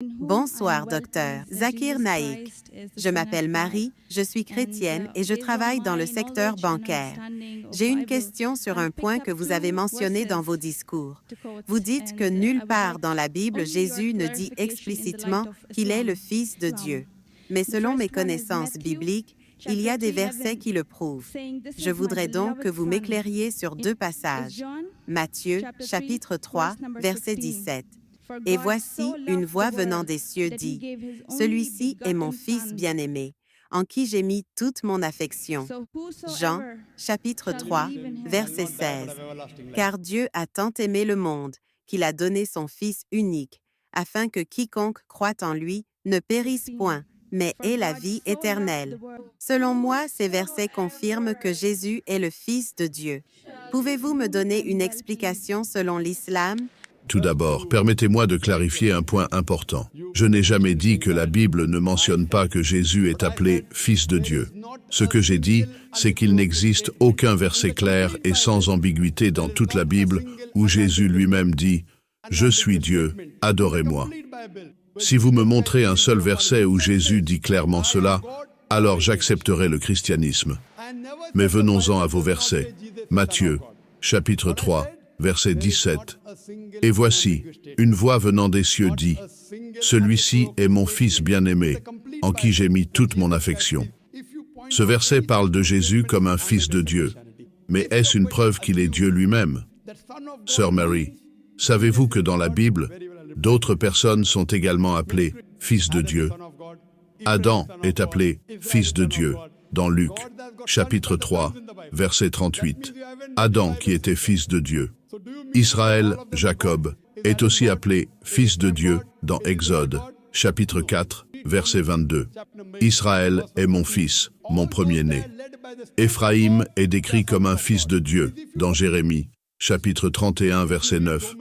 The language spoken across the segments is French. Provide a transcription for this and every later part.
Bonsoir, docteur Zakir Naik. Je m'appelle Marie, je suis chrétienne et je travaille dans le secteur bancaire. J'ai une question sur un point que vous avez mentionné dans vos discours. Vous dites que nulle part dans la Bible, Jésus ne dit explicitement qu'il est le Fils de Dieu. Mais selon mes connaissances bibliques, il y a des versets qui le prouvent. Je voudrais donc que vous m'éclairiez sur deux passages. Matthieu, chapitre 3, verset 17. « Et voici, une voix venant des cieux dit, « Celui-ci est mon Fils bien-aimé, en qui j'ai mis toute mon affection. » Jean, chapitre 3, verset 16. « Car Dieu a tant aimé le monde, qu'il a donné son Fils unique, afin que quiconque croit en lui ne périsse point, mais ait la vie éternelle. » Selon moi, ces versets confirment que Jésus est le Fils de Dieu. Pouvez-vous me donner une explication selon l'islam? Tout d'abord, permettez-moi de clarifier un point important. Je n'ai jamais dit que la Bible ne mentionne pas que Jésus est appelé Fils de Dieu. Ce que j'ai dit, c'est qu'il n'existe aucun verset clair et sans ambiguïté dans toute la Bible où Jésus lui-même dit « Je suis Dieu, adorez-moi ». Si vous me montrez un seul verset où Jésus dit clairement cela, alors j'accepterai le christianisme. Mais venons-en à vos versets. Matthieu, chapitre 3, verset 17. « Et voici, une voix venant des cieux dit, « Celui-ci est mon Fils bien-aimé, en qui j'ai mis toute mon affection. » Ce verset parle de Jésus comme un Fils de Dieu. Mais est-ce une preuve qu'il est Dieu lui-même? Sœur Mary, savez-vous que dans la Bible, d'autres personnes sont également appelées Fils de Dieu? Adam est appelé Fils de Dieu dans Luc, chapitre 3, verset 38. Adam qui était fils de Dieu. Israël, Jacob, est aussi appelé Fils de Dieu dans Exode, chapitre 4, verset 22. Israël est mon fils, mon premier-né. Éphraïm est décrit comme un fils de Dieu dans Jérémie, chapitre 31, verset 9.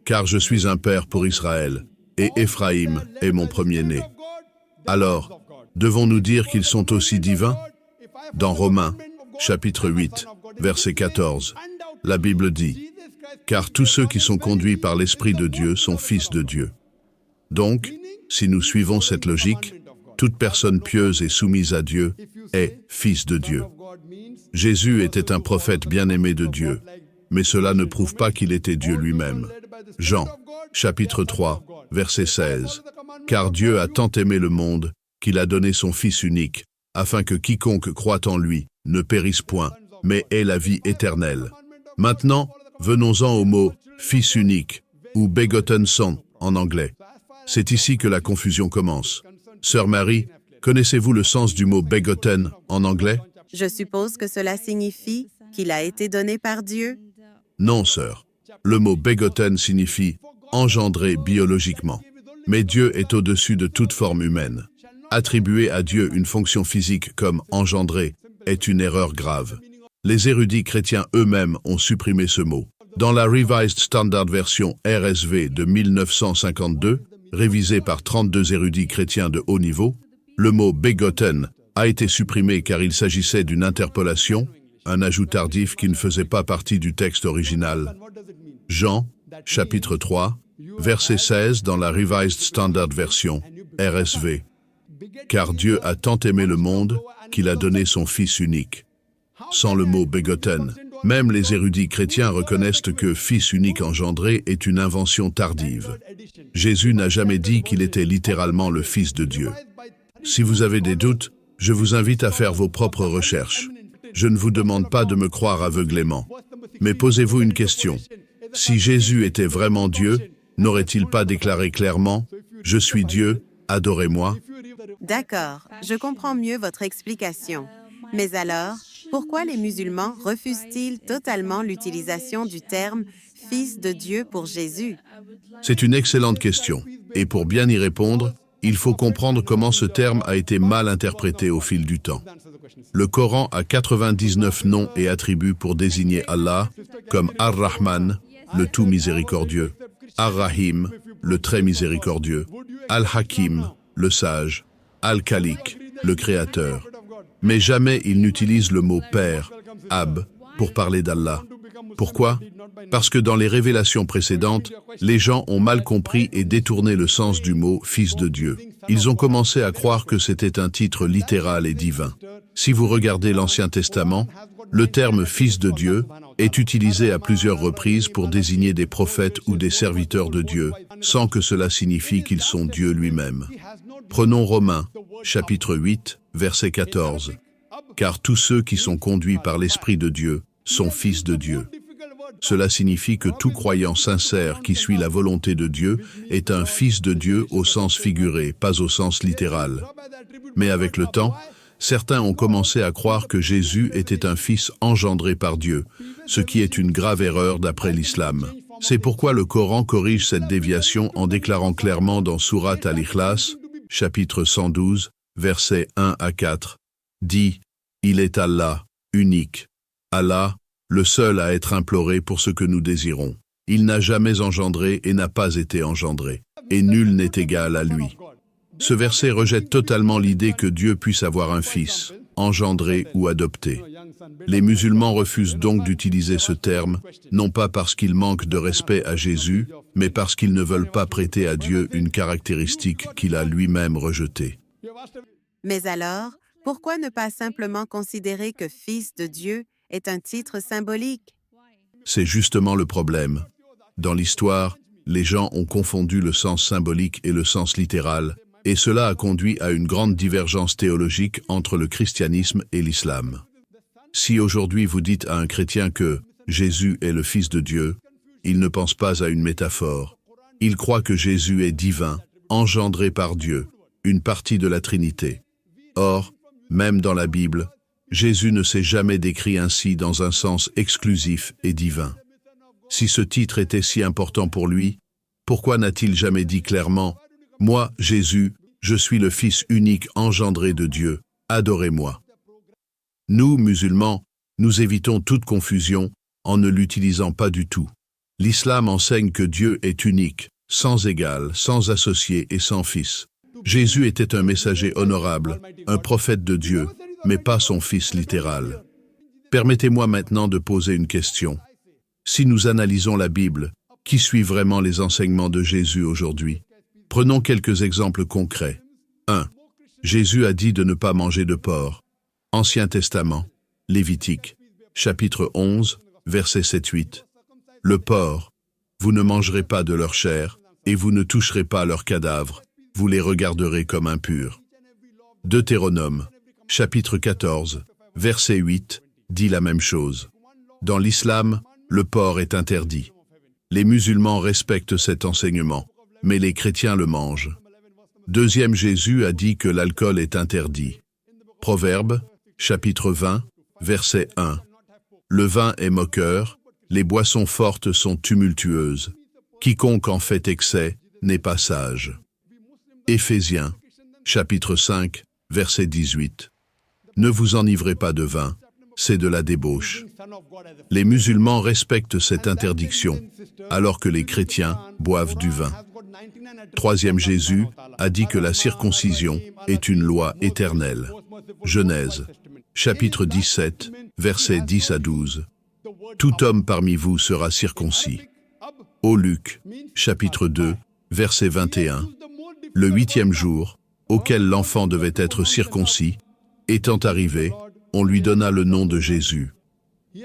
Car je suis un père pour Israël, et Éphraïm est mon premier-né. Alors, devons-nous dire qu'ils sont aussi divins? Dans Romains, chapitre 8, verset 14, la Bible dit « Car tous ceux qui sont conduits par l'Esprit de Dieu sont fils de Dieu. » Donc, si nous suivons cette logique, toute personne pieuse et soumise à Dieu est fils de Dieu. Jésus était un prophète bien-aimé de Dieu, mais cela ne prouve pas qu'il était Dieu lui-même. Jean, chapitre 3, verset 16. « Car Dieu a tant aimé le monde qu'il a donné son Fils unique, afin que quiconque croit en lui ne périsse point, mais ait la vie éternelle. » Maintenant, venons-en au mot « fils unique » ou « begotten son » en anglais. C'est ici que la confusion commence. Sœur Marie, connaissez-vous le sens du mot « begotten » en anglais? Je suppose que cela signifie qu'il a été donné par Dieu? Non, sœur. Le mot « begotten » signifie « engendré biologiquement ». Mais Dieu est au-dessus de toute forme humaine. Attribuer à Dieu une fonction physique comme « engendré » est une erreur grave. Les érudits chrétiens eux-mêmes ont supprimé ce mot. Dans la Revised Standard Version RSV de 1952, révisée par 32 érudits chrétiens de haut niveau, le mot « begotten » a été supprimé car il s'agissait d'une interpolation, un ajout tardif qui ne faisait pas partie du texte original. Jean, chapitre 3, verset 16 dans la Revised Standard Version RSV. « Car Dieu a tant aimé le monde qu'il a donné son Fils unique. » Sans le mot « begotten », même les érudits chrétiens reconnaissent que « fils unique engendré » est une invention tardive. Jésus n'a jamais dit qu'il était littéralement le Fils de Dieu. Si vous avez des doutes, je vous invite à faire vos propres recherches. Je ne vous demande pas de me croire aveuglément. Mais posez-vous une question. Si Jésus était vraiment Dieu, n'aurait-il pas déclaré clairement « Je suis Dieu, adorez-moi » ? D'accord, je comprends mieux votre explication. Mais alors, pourquoi les musulmans refusent-ils totalement l'utilisation du terme « Fils de Dieu » pour Jésus? C'est une excellente question. Et pour bien y répondre, il faut comprendre comment ce terme a été mal interprété au fil du temps. Le Coran a 99 noms et attributs pour désigner Allah, comme Ar-Rahman, le tout miséricordieux, Ar-Rahim, le très miséricordieux, Al-Hakim, le sage, Al-Khalik, le créateur. Mais jamais il n'utilise le mot « père », « Ab », pour parler d'Allah. Pourquoi? Parce que dans les révélations précédentes, les gens ont mal compris et détourné le sens du mot « Fils de Dieu ». Ils ont commencé à croire que c'était un titre littéral et divin. Si vous regardez l'Ancien Testament, le terme « Fils de Dieu » est utilisé à plusieurs reprises pour désigner des prophètes ou des serviteurs de Dieu, sans que cela signifie qu'ils sont Dieu lui-même. Prenons Romains, chapitre 8, verset 14. « Car tous ceux qui sont conduits par l'Esprit de Dieu sont fils de Dieu. » Cela signifie que tout croyant sincère qui suit la volonté de Dieu est un fils de Dieu au sens figuré, pas au sens littéral. Mais avec le temps, certains ont commencé à croire que Jésus était un fils engendré par Dieu, ce qui est une grave erreur d'après l'islam. C'est pourquoi le Coran corrige cette déviation en déclarant clairement dans Sourate Al-Ikhlas, chapitre 112, versets 1 à 4, dit « Il est Allah, unique. Allah, le seul à être imploré pour ce que nous désirons. Il n'a jamais engendré et n'a pas été engendré, et nul n'est égal à lui. » Ce verset rejette totalement l'idée que Dieu puisse avoir un fils, engendré ou adopté. Les musulmans refusent donc d'utiliser ce terme, non pas parce qu'ils manquent de respect à Jésus, mais parce qu'ils ne veulent pas prêter à Dieu une caractéristique qu'il a lui-même rejetée. Mais alors, pourquoi ne pas simplement considérer que Fils de Dieu est un titre symbolique? C'est justement le problème. Dans l'histoire, les gens ont confondu le sens symbolique et le sens littéral, et cela a conduit à une grande divergence théologique entre le christianisme et l'islam. Si aujourd'hui vous dites à un chrétien que Jésus est le Fils de Dieu, il ne pense pas à une métaphore. Il croit que Jésus est divin, engendré par Dieu, une partie de la Trinité. Or, même dans la Bible, Jésus ne s'est jamais décrit ainsi dans un sens exclusif et divin. Si ce titre était si important pour lui, pourquoi n'a-t-il jamais dit clairement « Moi, Jésus, je suis le Fils unique engendré de Dieu, adorez-moi » ? Nous, musulmans, nous évitons toute confusion en ne l'utilisant pas du tout. L'islam enseigne que Dieu est unique, sans égal, sans associé et sans fils. Jésus était un messager honorable, un prophète de Dieu, mais pas son fils littéral. Permettez-moi maintenant de poser une question. Si nous analysons la Bible, qui suit vraiment les enseignements de Jésus aujourd'hui? Prenons quelques exemples concrets. 1. Jésus a dit de ne pas manger de porc. Ancien Testament, Lévitique, chapitre 11, versets 7-8. Le porc, vous ne mangerez pas de leur chair, et vous ne toucherez pas leurs cadavres, vous les regarderez comme impurs. Deutéronome, chapitre 14, verset 8, dit la même chose. Dans l'islam, le porc est interdit. Les musulmans respectent cet enseignement, mais les chrétiens le mangent. Deuxième, Jésus a dit que l'alcool est interdit. Proverbe, chapitre 20, verset 1. Le vin est moqueur, les boissons fortes sont tumultueuses. Quiconque en fait excès n'est pas sage. Éphésiens, chapitre 5, verset 18. Ne vous enivrez pas de vin, c'est de la débauche. Les musulmans respectent cette interdiction, alors que les chrétiens boivent du vin. Troisième, Jésus a dit que la circoncision est une loi éternelle. Genèse, chapitre 17, versets 10 à 12. Tout homme parmi vous sera circoncis. Au Luc, chapitre 2, verset 21. Le 8e jour, auquel l'enfant devait être circoncis, étant arrivé, on lui donna le nom de Jésus.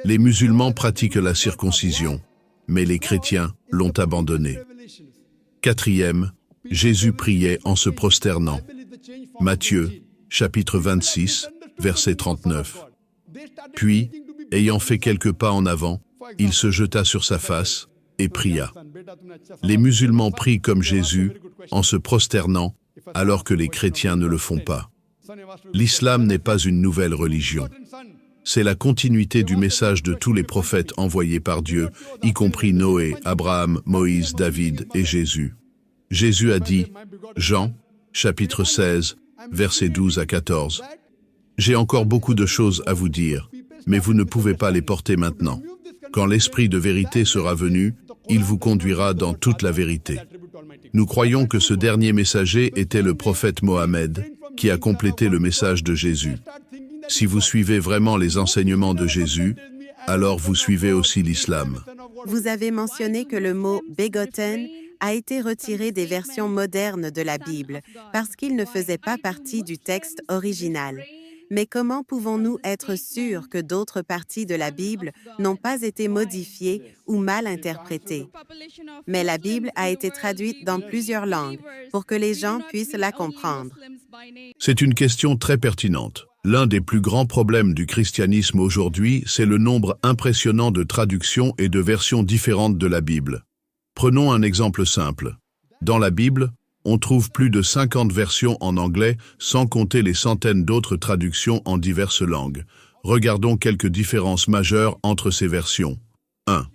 Les musulmans pratiquent la circoncision, mais les chrétiens l'ont abandonnée. Quatrième, Jésus priait en se prosternant. Matthieu, chapitre 26, verset 39. Puis, ayant fait quelques pas en avant, il se jeta sur sa face et pria. Les musulmans prient comme Jésus en se prosternant, alors que les chrétiens ne le font pas. L'islam n'est pas une nouvelle religion. C'est la continuité du message de tous les prophètes envoyés par Dieu, y compris Noé, Abraham, Moïse, David et Jésus. Jésus a dit, Jean, chapitre 16, versets 12 à 14. « J'ai encore beaucoup de choses à vous dire, mais vous ne pouvez pas les porter maintenant. Quand l'Esprit de vérité sera venu, il vous conduira dans toute la vérité. » Nous croyons que ce dernier messager était le prophète Mohammed, qui a complété le message de Jésus. Si vous suivez vraiment les enseignements de Jésus, alors vous suivez aussi l'islam. Vous avez mentionné que le mot « begotten » a été retiré des versions modernes de la Bible parce qu'il ne faisait pas partie du texte original. Mais comment pouvons-nous être sûrs que d'autres parties de la Bible n'ont pas été modifiées ou mal interprétées? Mais la Bible a été traduite dans plusieurs langues pour que les gens puissent la comprendre. C'est une question très pertinente. L'un des plus grands problèmes du christianisme aujourd'hui, c'est le nombre impressionnant de traductions et de versions différentes de la Bible. Prenons un exemple simple. Dans la Bible, on trouve plus de 50 versions en anglais, sans compter les centaines d'autres traductions en diverses langues. Regardons quelques différences majeures entre ces versions. 1.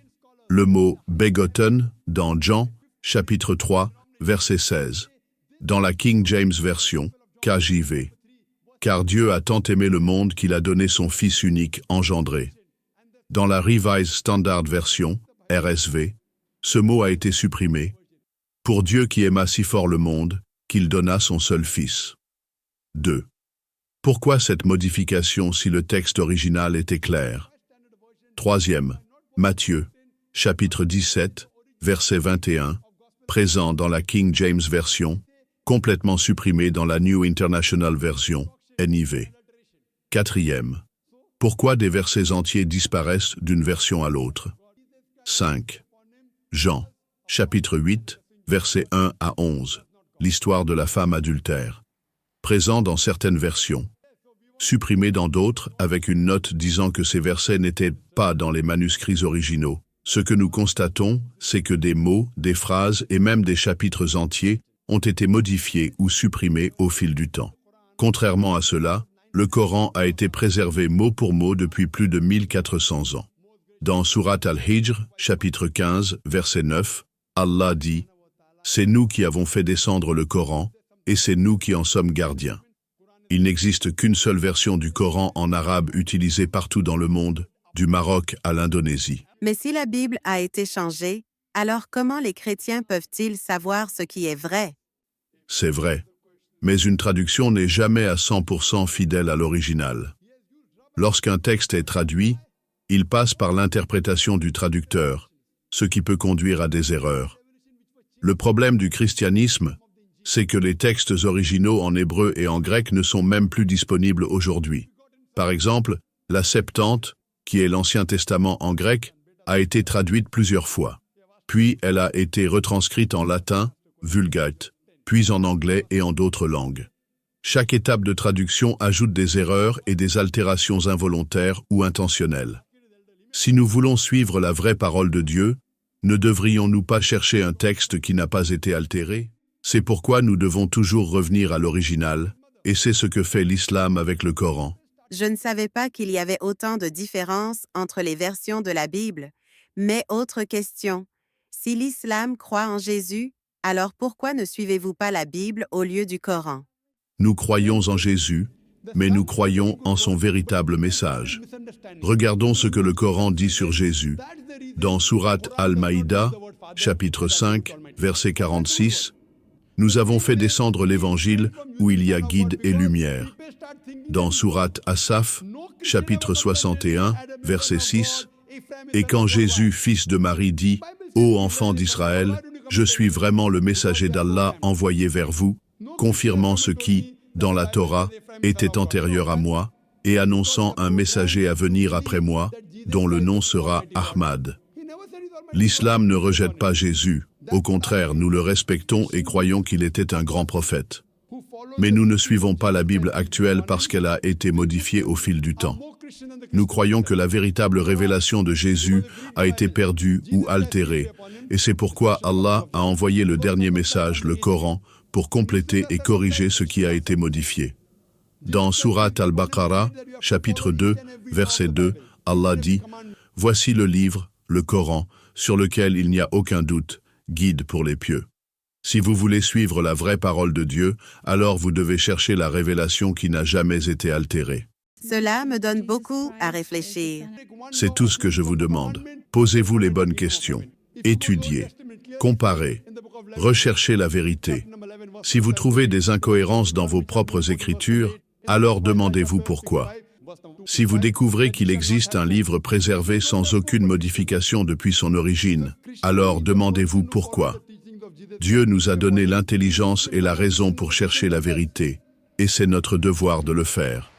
Le mot « begotten » dans Jean, chapitre 3, verset 16. Dans la King James Version, KJV. « Car Dieu a tant aimé le monde qu'il a donné son Fils unique engendré ». Dans la Revised Standard Version, RSV, ce mot a été supprimé. « Pour Dieu qui aima si fort le monde, qu'il donna son seul Fils ». 2. Pourquoi cette modification si le texte original était clair? 3e, Matthieu, chapitre 17, verset 21, présent dans la King James Version, complètement supprimé dans la New International Version, NIV. 4e, pourquoi des versets entiers disparaissent d'une version à l'autre? 5. Jean, chapitre 8, versets 1 à 11, l'histoire de la femme adultère, présent dans certaines versions, supprimé dans d'autres avec une note disant que ces versets n'étaient pas dans les manuscrits originaux. Ce que nous constatons, c'est que des mots, des phrases et même des chapitres entiers ont été modifiés ou supprimés au fil du temps. Contrairement à cela, le Coran a été préservé mot pour mot depuis plus de 1400 ans. Dans Surat al-Hijr, chapitre 15, verset 9, Allah dit « C'est nous qui avons fait descendre le Coran, et c'est nous qui en sommes gardiens. » Il n'existe qu'une seule version du Coran en arabe utilisée partout dans le monde, du Maroc à l'Indonésie. Mais si la Bible a été changée, alors comment les chrétiens peuvent-ils savoir ce qui est vrai? C'est vrai, mais une traduction n'est jamais à 100% fidèle à l'original. Lorsqu'un texte est traduit, il passe par l'interprétation du traducteur, ce qui peut conduire à des erreurs. Le problème du christianisme, c'est que les textes originaux en hébreu et en grec ne sont même plus disponibles aujourd'hui. Par exemple, la Septante, qui est l'Ancien Testament en grec, a été traduite plusieurs fois. Puis elle a été retranscrite en latin, Vulgate, puis en anglais et en d'autres langues. Chaque étape de traduction ajoute des erreurs et des altérations involontaires ou intentionnelles. Si nous voulons suivre la vraie parole de Dieu, ne devrions-nous pas chercher un texte qui n'a pas été altéré? C'est pourquoi nous devons toujours revenir à l'original, et c'est ce que fait l'islam avec le Coran. Je ne savais pas qu'il y avait autant de différences entre les versions de la Bible. Mais autre question, si l'islam croit en Jésus, alors pourquoi ne suivez-vous pas la Bible au lieu du Coran? Nous croyons en Jésus, mais nous croyons en son véritable message. Regardons ce que le Coran dit sur Jésus. Dans Surat Al-Maïda, chapitre 5, verset 46, « Nous avons fait descendre l'Évangile où il y a guide et lumière. » Dans Surat Asaf, chapitre 61, verset 6, « Et quand Jésus, fils de Marie, dit « Ô enfants d'Israël, je suis vraiment le messager d'Allah envoyé vers vous, confirmant ce qui, dans la Torah, était antérieur à moi, et annonçant un messager à venir après moi, dont le nom sera Ahmad. » L'islam ne rejette pas Jésus, au contraire, nous le respectons et croyons qu'il était un grand prophète. Mais nous ne suivons pas la Bible actuelle parce qu'elle a été modifiée au fil du temps. Nous croyons que la véritable révélation de Jésus a été perdue ou altérée, et c'est pourquoi Allah a envoyé le dernier message, le Coran, pour compléter et corriger ce qui a été modifié. Dans Surat Al-Baqarah, chapitre 2, verset 2, Allah dit « Voici le livre, le Coran, sur lequel il n'y a aucun doute, guide pour les pieux. Si vous voulez suivre la vraie parole de Dieu, alors vous devez chercher la révélation qui n'a jamais été altérée. » Cela me donne beaucoup à réfléchir. C'est tout ce que je vous demande. Posez-vous les bonnes questions. Étudiez. Comparez. Recherchez la vérité. Si vous trouvez des incohérences dans vos propres écritures, alors demandez-vous pourquoi. Si vous découvrez qu'il existe un livre préservé sans aucune modification depuis son origine, alors demandez-vous pourquoi. Dieu nous a donné l'intelligence et la raison pour chercher la vérité, et c'est notre devoir de le faire.